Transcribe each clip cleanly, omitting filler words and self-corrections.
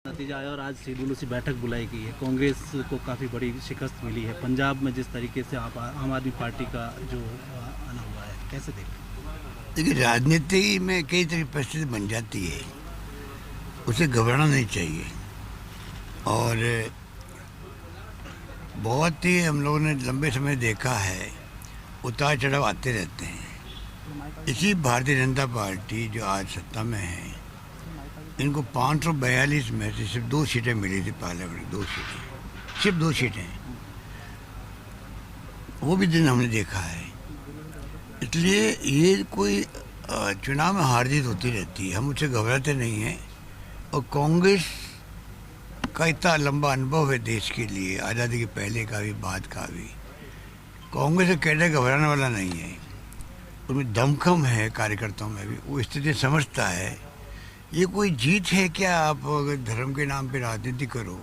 नतीजा आया और आज शेड्यूल उसी बैठक बुलाई गई है। कांग्रेस को काफ़ी बड़ी शिकस्त मिली है। पंजाब में जिस तरीके से आप आम आदमी पार्टी का जो आना हुआ है, कैसे देखते हैं? देखिए, राजनीति में कई तरह की परिस्थिति बन जाती है, उसे घबराना नहीं चाहिए। और बहुत ही हम लोगों ने लंबे समय देखा है, उतार चढ़ाव आते रहते हैं। इसी भारतीय जनता पार्टी जो आज सत्ता में है, इनको 542 में से सिर्फ 2 सीटें मिली थी पार्लियामेंट, 2 सीटें, सिर्फ 2 सीटें। वो भी दिन हमने देखा है। इसलिए ये कोई चुनाव में हार जीत होती रहती है, हम उससे घबराते नहीं हैं। और कांग्रेस का इतना लंबा अनुभव है देश के लिए, आज़ादी के पहले का भी बाद का भी। कांग्रेस का कैडर घबराने वाला नहीं है, उनमें दमखम है, कार्यकर्ताओं में भी वो स्थिति समझता है। ये कोई जीत है क्या? आप अगर धर्म के नाम पे राजनीति करो,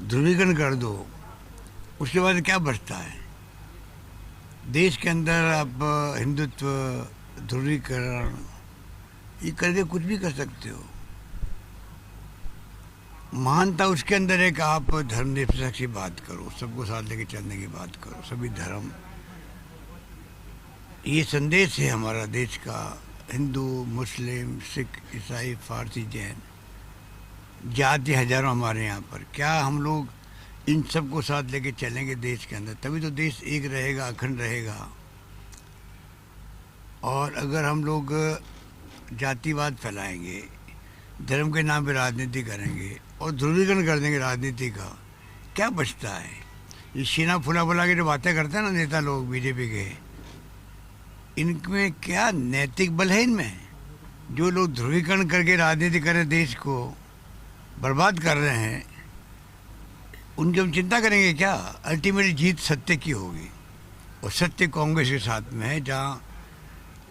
ध्रुवीकरण कर दो, उसके बाद क्या बचता है? देश के अंदर आप हिंदुत्व, ध्रुवीकरण ये करके कुछ भी कर सकते हो। महानता उसके अंदर है कि आप धर्मनिरपेक्षता की बात करो, सबको साथ लेके चलने की बात करो, सभी धर्म। ये संदेश है हमारा देश का। हिंदू, मुस्लिम, सिख, ईसाई, फारसी, जैन, जाति हजारों हमारे यहाँ पर। क्या हम लोग इन सबको साथ लेके चलेंगे देश के अंदर, तभी तो देश एक रहेगा, अखंड रहेगा। और अगर हम लोग जातिवाद फैलाएंगे, धर्म के नाम पे राजनीति करेंगे और ध्रुवीकरण कर देंगे राजनीति का, क्या बचता है? ये सीना फुला फुला के जो बातें करते हैं ना नेता लोग बीजेपी के, इनमें क्या नैतिक बल है? इनमें जो लोग ध्रुवीकरण करके राजनीति कर देश को बर्बाद कर रहे हैं, उनकी हम चिंता करेंगे क्या? अल्टीमेटली जीत सत्य की होगी, और सत्य कांग्रेस के साथ में है, जहाँ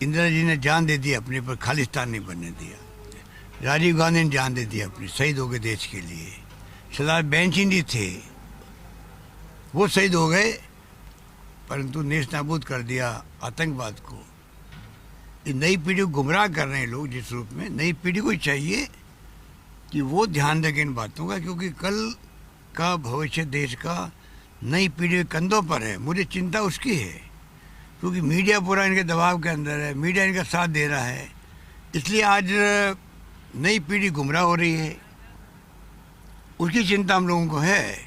इंदिरा जी ने जान दे दी अपने पर, खालिस्तान नहीं बनने दिया। राजीव गांधी ने जान दे दी अपनी, शहीद हो गए देश के लिए। सरदार बेंचीन जी थे, वो शहीद हो गए, परंतु नेस्त नाबूद कर दिया आतंकवाद को। ये नई पीढ़ी को गुमराह कर रहे हैं लोग जिस रूप में। नई पीढ़ी को चाहिए कि वो ध्यान रखें इन बातों का, क्योंकि कल का भविष्य देश का नई पीढ़ी के कंधों पर है। मुझे चिंता उसकी है, क्योंकि मीडिया पूरा इनके दबाव के अंदर है, मीडिया इनका साथ दे रहा है। इसलिए आज नई पीढ़ी गुमराह हो रही है, उसकी चिंता हम लोगों को है।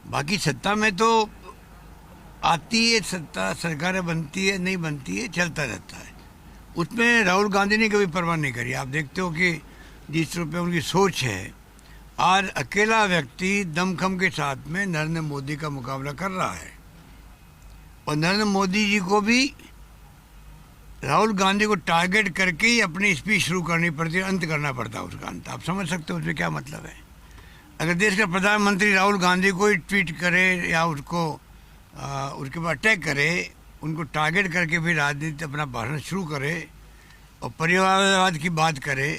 बाकी सत्ता में तो आती है, सत्ता सरकारें बनती है, नहीं बनती है, चलता रहता है। उसमें राहुल गांधी ने कभी परवाह नहीं करी। आप देखते हो कि जिस रूप में उनकी सोच है, आज अकेला व्यक्ति दमखम के साथ में नरेंद्र मोदी का मुकाबला कर रहा है। और नरेंद्र मोदी जी को भी राहुल गांधी को टारगेट करके ही अपनी स्पीच शुरू करनी पड़ती है, अंत करना पड़ता है उसका अंत। आप समझ सकते हो उसमें क्या मतलब है? अगर देश का प्रधानमंत्री राहुल गांधी को ही ट्वीट करे या उसके बाद अटैक करे, उनको टारगेट करके फिर राजनीति अपना भाषण शुरू करे और परिवारवाद की बात करे।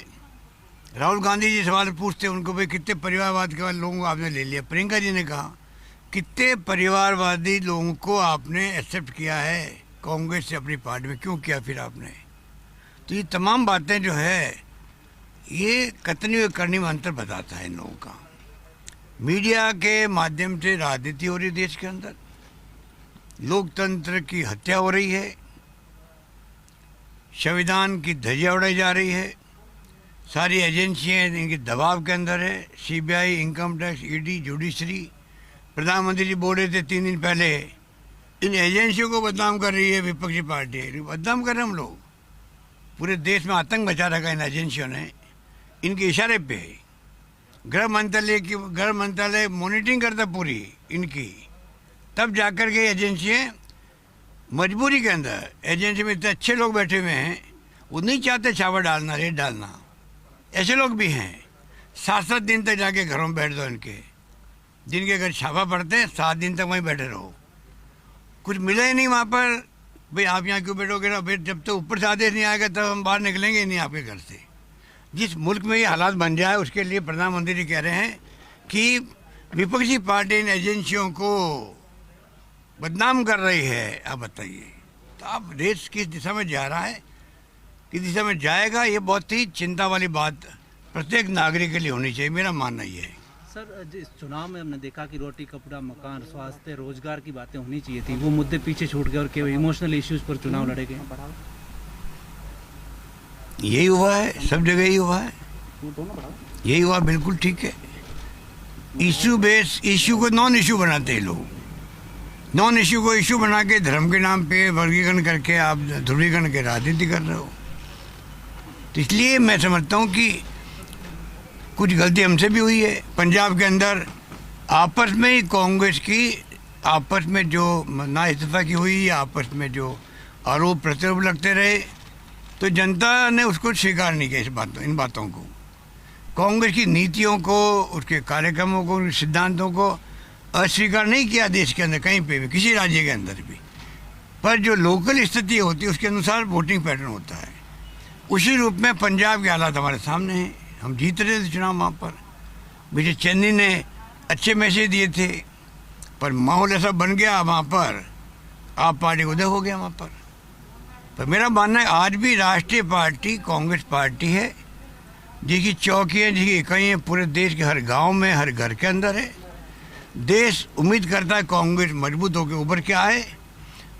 राहुल गांधी जी सवाल पूछते हैं उनको, भाई कितने परिवारवाद के लोगों को आपने ले लिया? प्रियंका जी ने कहा, कितने परिवारवादी लोगों को आपने एक्सेप्ट किया है कांग्रेस से अपनी पार्टी में, क्यों किया फिर आपने? तो ये तमाम बातें जो है, ये कथनी और करनी में अंतर बताता है इन लोगों का। मीडिया के माध्यम से राजनीति हो रही है देश के अंदर, लोकतंत्र की हत्या हो रही है, संविधान की धज्जियां उड़ाई जा रही है, सारी एजेंसियां इनके दबाव के अंदर है। CBI, income tax, ED, judiciary. प्रधानमंत्री जी बोल रहे थे 3 दिन पहले, इन एजेंसियों को बदनाम कर रही है विपक्षी पार्टी। बदनाम कर रहे हैं हम लोग, पूरे देश में आतंक मचा रखा इन एजेंसियों ने, इनके इशारे पे। गृह मंत्रालय मॉनिटरिंग करता पूरी इनकी, तब जाकर के एजेंसियाँ मजबूरी के अंदर, एजेंसी में इतने अच्छे लोग बैठे हुए हैं, वो नहीं चाहते छापा डालना, रेड डालना। ऐसे लोग भी हैं, 7-7 दिन तक जाके घरों में बैठ दो इनके। जिनके घर छापा पड़ते हैं, 7 दिन तक वहीं बैठे रहो, कुछ मिले ही नहीं वहाँ पर। भाई आप यहाँ क्यों बैठोगे ना? भाई जब तक ऊपर से आदेश नहीं आएगा तब हम बाहर निकलेंगे ही नहीं आपके घर से। जिस मुल्क में ये हालात बन जाए, उसके लिए प्रधानमंत्री जी कह रहे हैं कि विपक्षी पार्टी इन एजेंसियों को बदनाम कर रही है। आप बताइए, तो अब देश किस दिशा में जा रहा है, किस दिशा में जाएगा, ये बहुत ही चिंता वाली बात प्रत्येक नागरिक के लिए होनी चाहिए, मेरा मानना ये है। सर, जिस चुनाव में हमने देखा कि रोटी कपड़ा मकान स्वास्थ्य रोजगार की बातें होनी चाहिए थी, वो मुद्दे पीछे छूट गए और केवल इमोशनल इश्यूज पर चुनाव लड़े गए। यही हुआ है, सब जगह यही हुआ है, यही हुआ, बिल्कुल ठीक है। इशू बेस इशू को नॉन इशू बनाते हैं लोग, नॉन इशू को इशू बना के धर्म के नाम पे वर्गीकरण करके आप ध्रुवीकरण के राजनीति कर रहे हो। तो इसलिए मैं समझता हूँ कि कुछ गलती हमसे भी हुई है। पंजाब के अंदर आपस में ही कांग्रेस की आपस में जो ना इत्तेफाकी हुई या आपस में जो आरोप प्रत्यारोप लगते रहे, तो जनता ने उसको स्वीकार नहीं किया, इन बातों को, कांग्रेस की नीतियों को, उसके कार्यक्रमों को, उसके सिद्धांतों को अस्वीकार नहीं किया देश के अंदर कहीं पे भी, किसी राज्य के अंदर भी। पर जो लोकल स्थिति होती है उसके अनुसार वोटिंग पैटर्न होता है। उसी रूप में पंजाब के हालात हमारे सामने हैं, हम जीत रहे थे चुनाव वहाँ पर, विजय चन्नी ने अच्छे मैसेज दिए थे, पर माहौल ऐसा बन गया वहाँ पर, आप पार्टी उदय हो गया वहाँ पर मेरा मानना है आज भी राष्ट्रीय पार्टी कांग्रेस पार्टी है, जिसकी चौकियाँ, जिसकी इकाइयाँ पूरे देश के हर गांव में, हर घर के अंदर है। देश उम्मीद करता है कांग्रेस मजबूत होकर उभर के आए,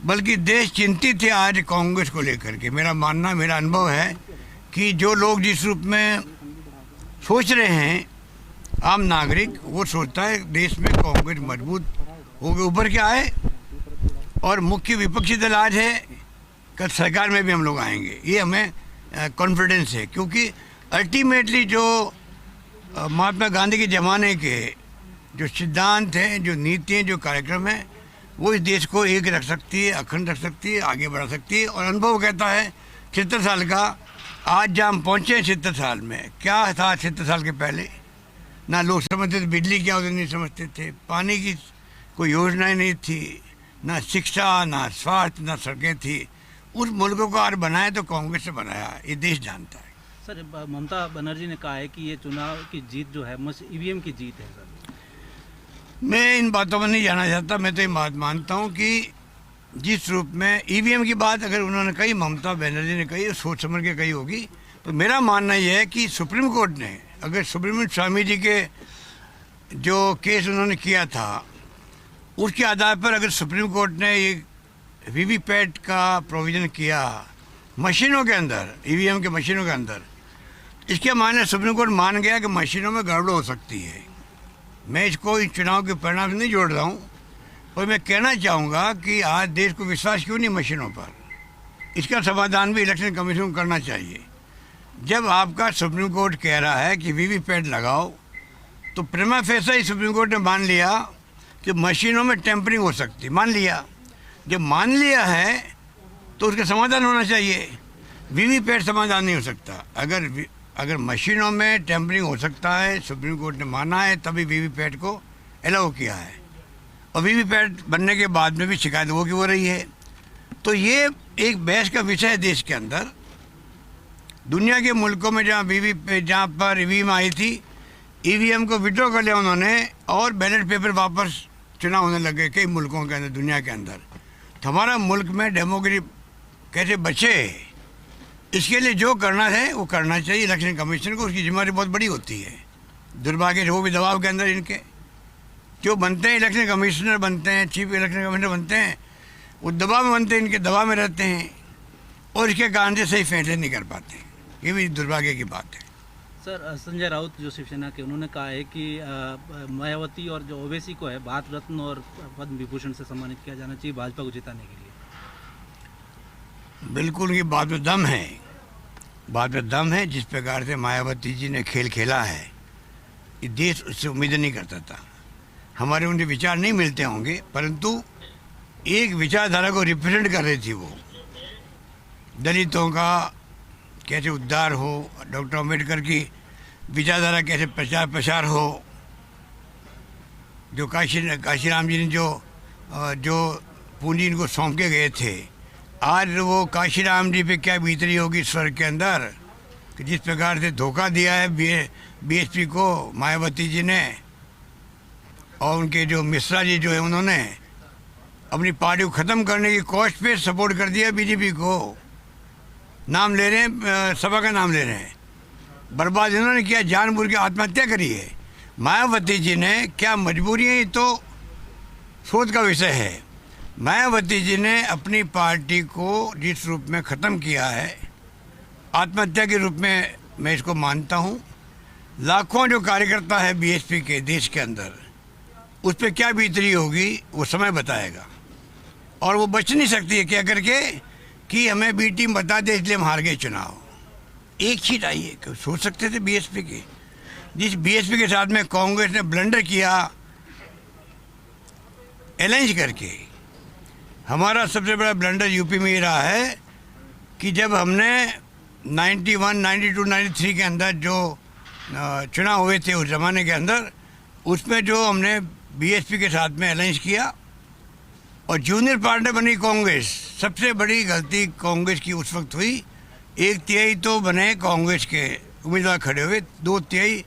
बल्कि देश चिंतित है आज कांग्रेस को लेकर के। मेरा मानना, मेरा अनुभव है कि जो लोग जिस रूप में सोच रहे हैं आम नागरिक, वो सोचता है देश में कांग्रेस मजबूत होकर उभर के आए, और मुख्य विपक्षी दल आज है, कल सरकार में भी हम लोग आएंगे, ये हमें कॉन्फिडेंस है। क्योंकि अल्टीमेटली जो महात्मा गांधी के ज़माने के जो सिद्धांत हैं, जो नीति हैं, जो कार्यक्रम हैं, वो इस देश को एक रख सकती है, अखंड रख सकती है, आगे बढ़ा सकती है। और अनुभव कहता है 76 साल का, आज जहाँ हम पहुँचे हैं 76 साल में, क्या था 76 साल के पहले? ना लोग समझते थे बिजली क्या होती, नहीं समझते थे, पानी की कोई योजनाएं नहीं थी, ना शिक्षा, ना स्वास्थ्य, ना सड़कें थी। उस मुल्क को आज बनाया तो कांग्रेस ने बनाया, ये देश जानता है। सर, ममता बनर्जी ने कहा है कि ये चुनाव की जीत जो है ईवीएम की जीत है। सर, मैं इन बातों में नहीं जाना चाहता। मैं तो ये बात मानता हूँ कि जिस रूप में ईवीएम की बात अगर उन्होंने कही, ममता बनर्जी ने कही, सोच समझ के कही होगी, तो मेरा मानना यह है कि सुप्रीम कोर्ट ने, अगर सुब्रमण्यम स्वामी जी के जो केस उन्होंने किया था, उसके आधार पर अगर सुप्रीम कोर्ट ने ये वीवीपैट का प्रोविज़न किया मशीनों के अंदर, ईवीएम के मशीनों के अंदर, इसके माने सुप्रीम कोर्ट मान गया कि मशीनों में गड़बड़ हो सकती है। मैं इसको इस चुनाव के परिणाम से नहीं जोड़ रहा हूँ, पर मैं कहना चाहूँगा कि आज देश को विश्वास क्यों नहीं मशीनों पर, इसका समाधान भी इलेक्शन कमीशन को करना चाहिए। जब आपका सुप्रीम कोर्ट कह रहा है कि वीवीपैट लगाओ, तो प्रीमा फेसा ही सुप्रीम कोर्ट ने मान लिया कि मशीनों में टेम्परिंग हो सकती है, मान लिया। जब मान लिया है तो उसका समाधान होना चाहिए, वीवीपैट समाधान नहीं हो सकता। अगर मशीनों में टेम्परिंग हो सकता है, सुप्रीम कोर्ट ने माना है, तभी वीवीपैट को अलाउ किया है, और वीवीपैट बनने के बाद में भी शिकायत वो की हो रही है। तो ये एक बहस का विषय है देश के अंदर। दुनिया के मुल्कों में जहाँ पर ईवीएम आई थी, ईवीएम को विड्रॉ कर लिया उन्होंने, और बैलेट पेपर वापस चुनाव होने लगे कई मुल्कों के अंदर, दुनिया के अंदर। तो हमारा मुल्क में डेमोक्रेसी कैसे बचे, इसके लिए जो करना है वो करना चाहिए इलेक्शन कमीशन को, उसकी जिम्मेदारी बहुत बड़ी होती है। दुर्भाग्य से वो भी दबाव के अंदर इनके जो बनते हैं, इलेक्शन कमिश्नर बनते हैं, चीफ इलेक्शन कमिश्नर बनते हैं, वो दबाव में बनते हैं, इनके दबाव में रहते हैं, और इसके कारण से सही फैसले नहीं कर पाते। ये भी दुर्भाग्य की बात है। सर, संजय राउत जो शिवसेना के, उन्होंने कहा है कि मायावती और जो ओवैसी को है भारत रत्न और पद्म विभूषण से सम्मानित किया जाना चाहिए भाजपा को जिताने के लिए। बिल्कुल उनकी बात में दम है, बात में दम है। जिस प्रकार से मायावती जी ने खेल खेला है, ये देश उससे उम्मीद नहीं करता था। हमारे उनके विचार नहीं मिलते होंगे, परंतु एक विचारधारा को रिप्रेजेंट कर रही थी वो, दलितों का कैसे उद्धार हो, डॉक्टर अम्बेडकर की विचारधारा कैसे प्रचार हो, जो काशीराम जी ने जो पूंजी इनको सौंप के गए थे, आज वो काशीराम जी पे क्या बीतरी होगी स्वर्ग के अंदर, कि जिस प्रकार से धोखा दिया है बीएसपी को मायावती जी ने, और उनके जो मिश्रा जी जो है, उन्होंने अपनी पार्टी को ख़त्म करने की कॉस्ट पे सपोर्ट कर दिया बीजेपी को। नाम ले रहे हैं, सभा का नाम ले रहे हैं, बर्बाद इन्होंने किया, जानबूझ के आत्महत्या करी है। मायावती जी ने क्या मजबूरी है, ये तो सोच का विषय है। मायावती जी ने अपनी पार्टी को जिस रूप में ख़त्म किया है, आत्महत्या के रूप में मैं इसको मानता हूँ। लाखों जो कार्यकर्ता है बीएसपी के देश के अंदर, उस पर क्या बीतरी होगी वो समय बताएगा। और वो बच नहीं सकती है क्या करके कि हमें बी टीम बता दे इसलिए हम हार गए चुनाव। एक सीट आई है, सोच सकते थे बीएसपी के, जिस बीएसपी के साथ में कांग्रेस ने ब्लंडर किया अलायंस करके। हमारा सबसे बड़ा ब्लंडर यूपी में ये रहा है कि जब हमने 91, 92, 93 के अंदर जो चुनाव हुए थे उस ज़माने के अंदर, उसमें जो हमने बीएसपी के साथ में अलायंस किया और जूनियर पार्टनर बनी कांग्रेस। सबसे बड़ी गलती कांग्रेस की उस वक्त हुई। 1/3 तो बने कांग्रेस के उम्मीदवार खड़े हुए, 2/3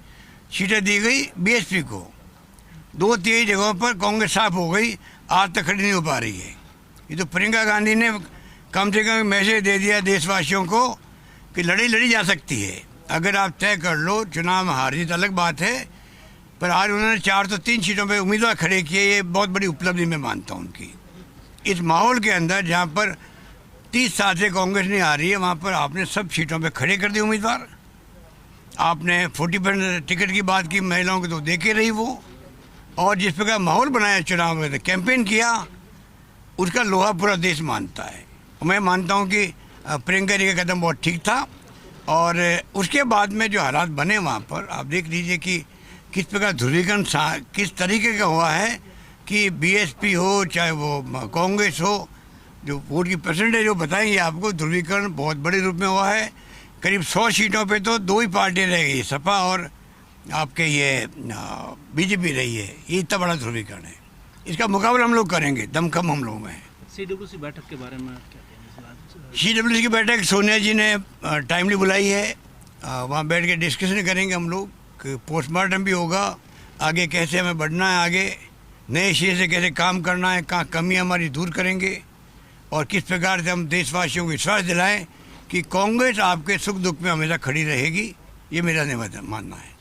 सीटें दी गई बीएसपी को, 2/3 जगहों पर कांग्रेस साफ हो गई, आज तक खड़ी नहीं हो पा रही है। ये तो प्रियंका गांधी ने कम से कम मैसेज दे दिया देशवासियों को कि लड़ी लड़ी जा सकती है, अगर आप तय कर लो। चुनाव में हार जीत अलग बात है, पर आज उन्होंने 4 तो 3 सीटों पर उम्मीदवार खड़े किए, ये बहुत बड़ी उपलब्धि मैं मानता हूँ उनकी। इस माहौल के अंदर जहाँ पर 30 साल से कांग्रेस नहीं आ रही है, वहाँ पर आपने सब सीटों पे खड़े कर दिए उम्मीदवार। आपने 40% टिकट की बात की, महिलाओं को तो दे के रही वो। और जिस प्रकार माहौल बनाया चुनाव में, कैंपेन किया, उसका लोहा पूरा देश मानता है। मैं मानता हूँ कि प्रियंका जी का कदम बहुत ठीक था। और उसके बाद में जो हालात बने वहाँ पर आप देख लीजिए कि किस प्रकार ध्रुवीकरण किस तरीके का हुआ है कि बीएसपी हो चाहे वो कांग्रेस हो, जो वोट की परसेंटेज वो बताएंगे आपको, ध्रुवीकरण बहुत बड़े रूप में हुआ है। करीब 100 सीटों पे तो 2 ही पार्टियाँ रह गई, सपा और आपके ये बीजेपी रही है। ये इतना बड़ा ध्रुवीकरण है, इसका मुकाबला हम लोग करेंगे, दमखम हम लोग में है। सीडब्ल्यूसी बैठक के बारे में क्या कहेंगे? सीडब्ल्यूसी की बैठक सोनिया जी ने टाइमली बुलाई है, वहाँ बैठ के डिस्कशन करेंगे हम लोग, पोस्टमार्टम भी होगा, आगे कैसे हमें बढ़ना है, आगे नए सिरे से कैसे काम करना है, कहाँ कमी हमारी दूर करेंगे और किस प्रकार से हम देशवासियों को विश्वास दिलाएं कि कांग्रेस आपके सुख दुख में हमेशा खड़ी रहेगी। ये मेरा निवेदन मानना है।